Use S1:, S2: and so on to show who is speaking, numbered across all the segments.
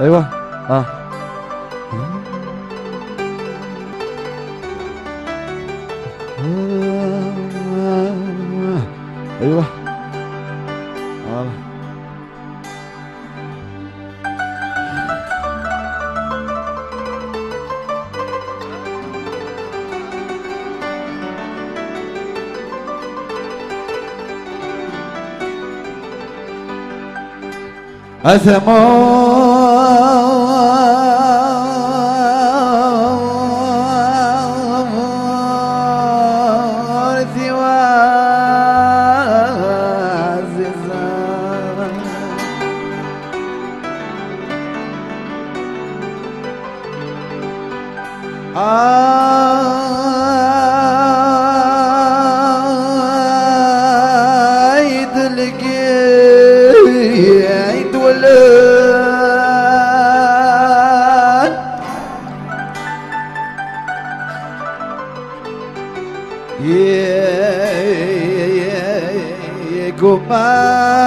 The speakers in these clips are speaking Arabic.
S1: ايوه. اه. ايوه. أثمرتي عيد لقيت ولد يا قمار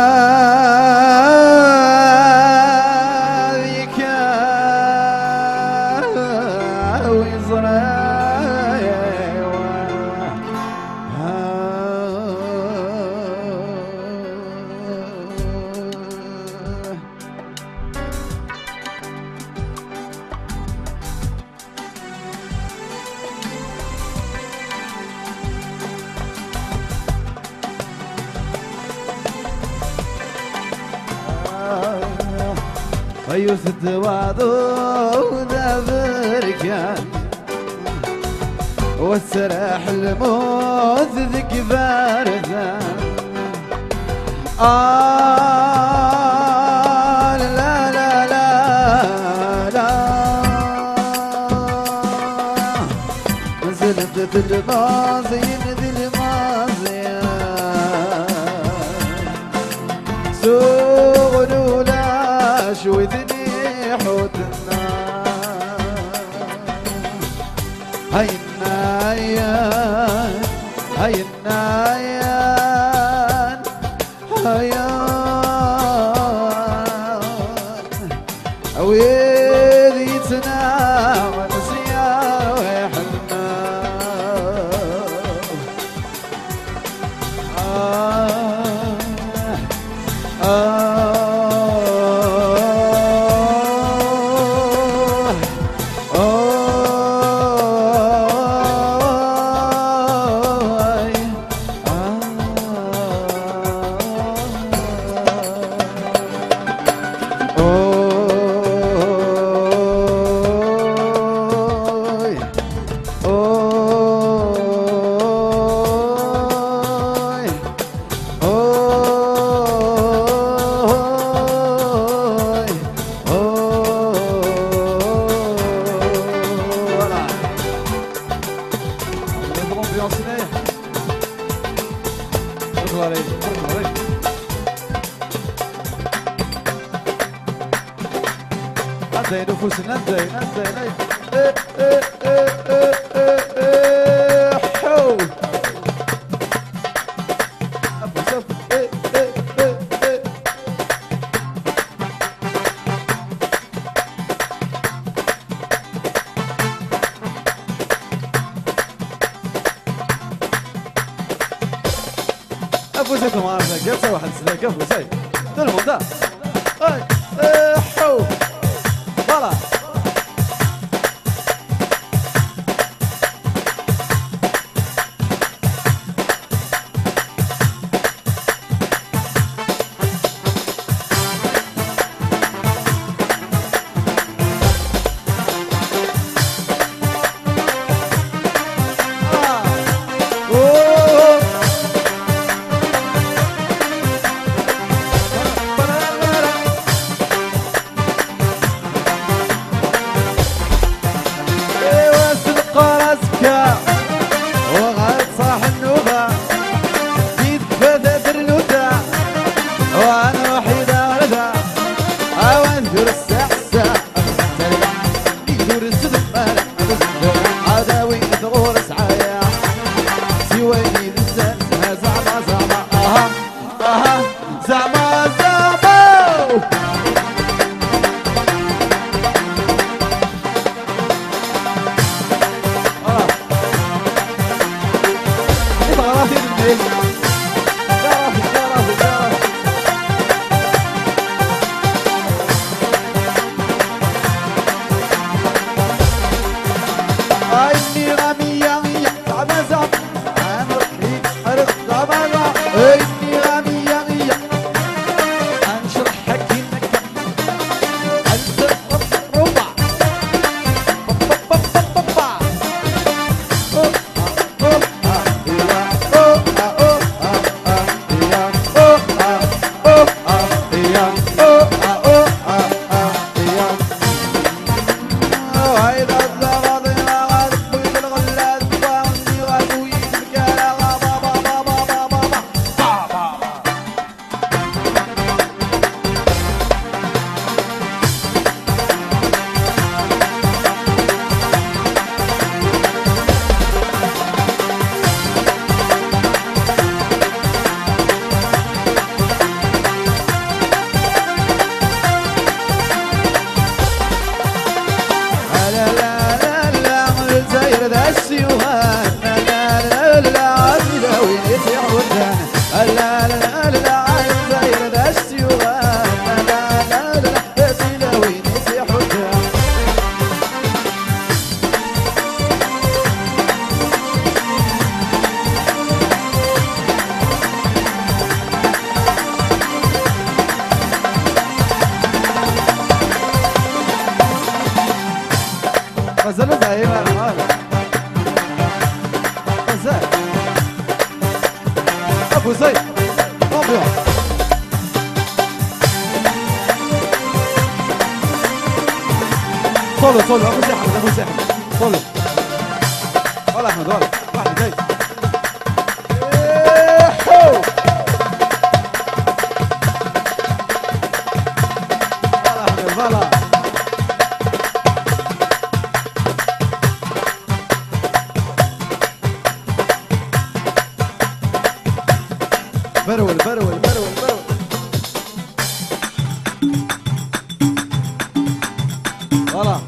S1: يكاوي يوسف واضو ذا بركان والسراح الموت ذك بارثا لا لا لا لا نزلت الماضي ذي الماضي سوغ وذني حوتنا هاي النايان هاي النايان هايان ويديتنا ونسيا ويحنا نفوسنا نزي حو أفوزكم عارفة كيف سوى واحد سنة كيف وزي تلمون ده حو voilà. زلمه زعيم انا زين ابو زيد امبيونس صولو صولو ابو زي احمد ابو زي احمد صولو ولا احمد ولا واحد جاي ولا برول برول برول برول والله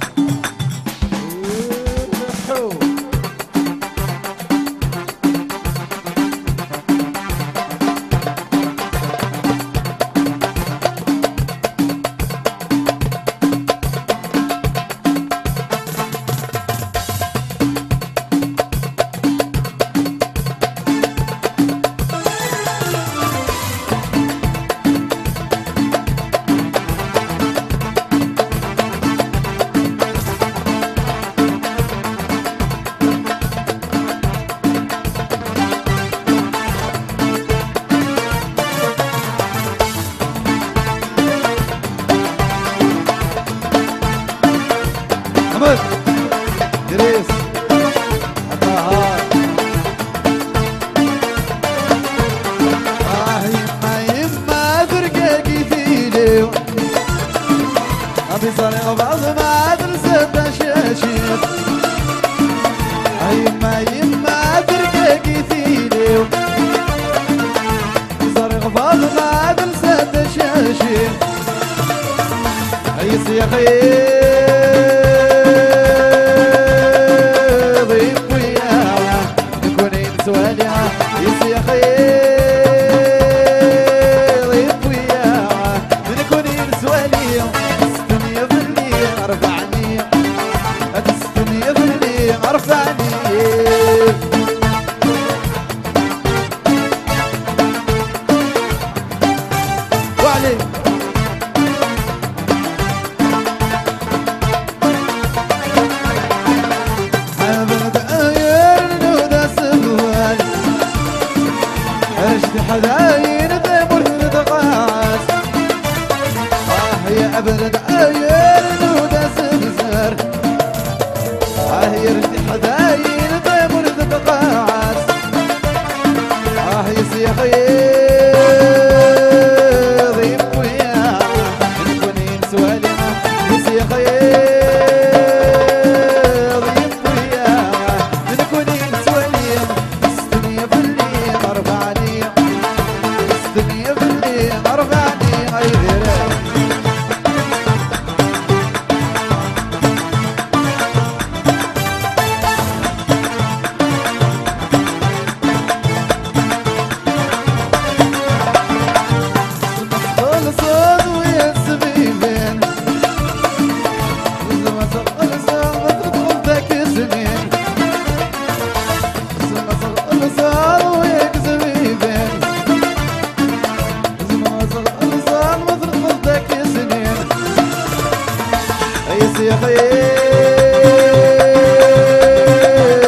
S1: دريس الطهار يما برقاقي فيلي ابي صريغ بعض ما درست شاشير يما برقاقي فيلي صريغ بعض ما درست شاشير هيس يا خير يا خير وياه من كوني نسوالي تستني ظلي ارفعني تستني ظلي ارفعني وعلي حذاين ذمر دقاس يا ابرد عين وداس بزر يرد حذاين ذمر دقاس يا خير ضيف وياه نكوني نسوالي يا خير ضيف وياه نكوني نسوالي استني باللي ارفعني الدنيا باللي أرفعني غيره طول صوت ويا السبيبين لما تقل صوت ما تدخل ذاك السنين لما تقل صوت ويا السبيبين يا خير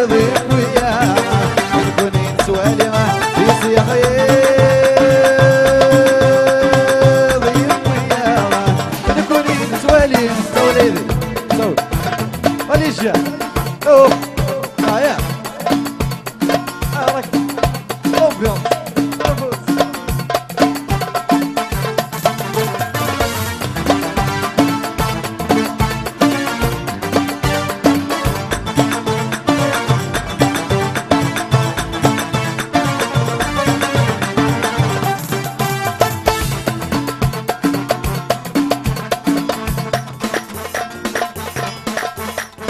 S1: ضيف وياه نكوني نسوالي يا خير ضيف وياه نكوني نسوالي نستولي نستولي ماليش اوف يا راك اوبيون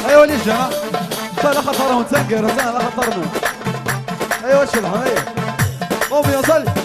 S1: ايوه ليش انا لا خطر متسكر لا خطر ايوه شلح ايوه قوم يا صلي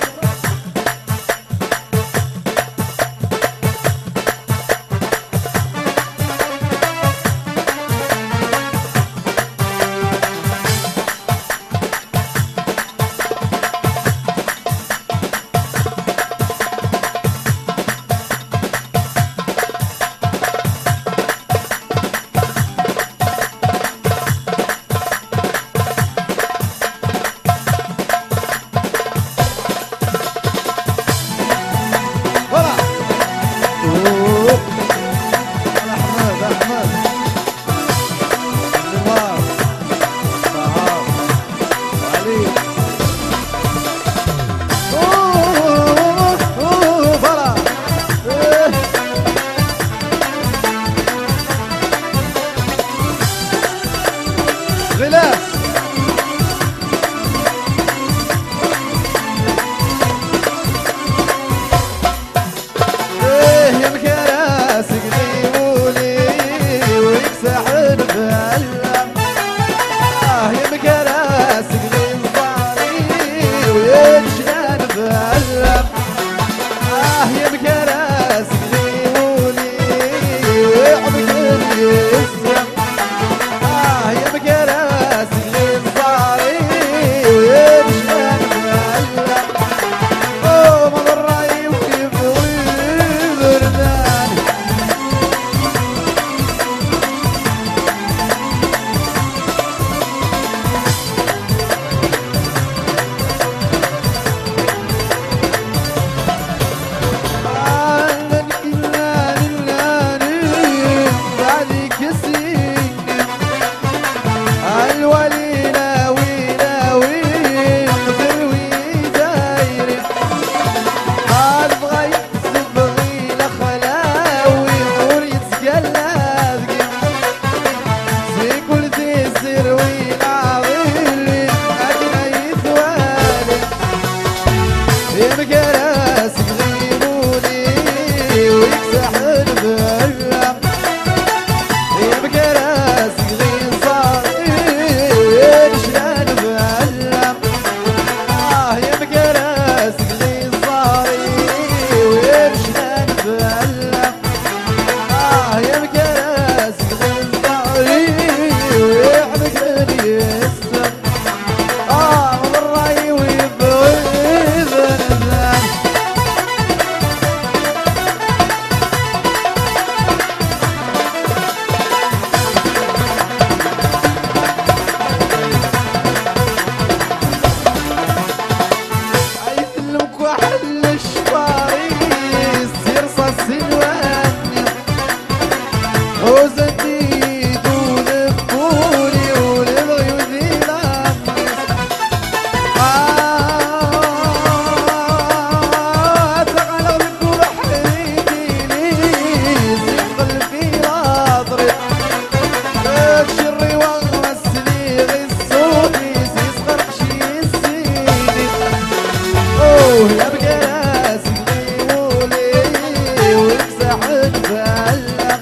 S1: بهلا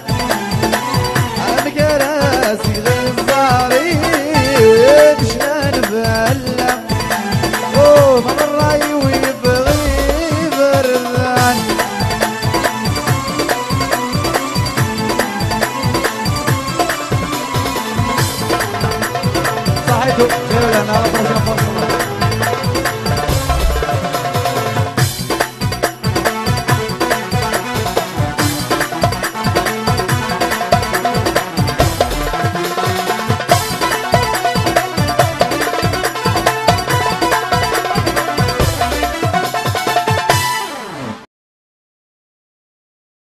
S1: عمك راسي غزاري شلون بهلا من الراي ويبغي بردان صحيتو خير لنا فرصة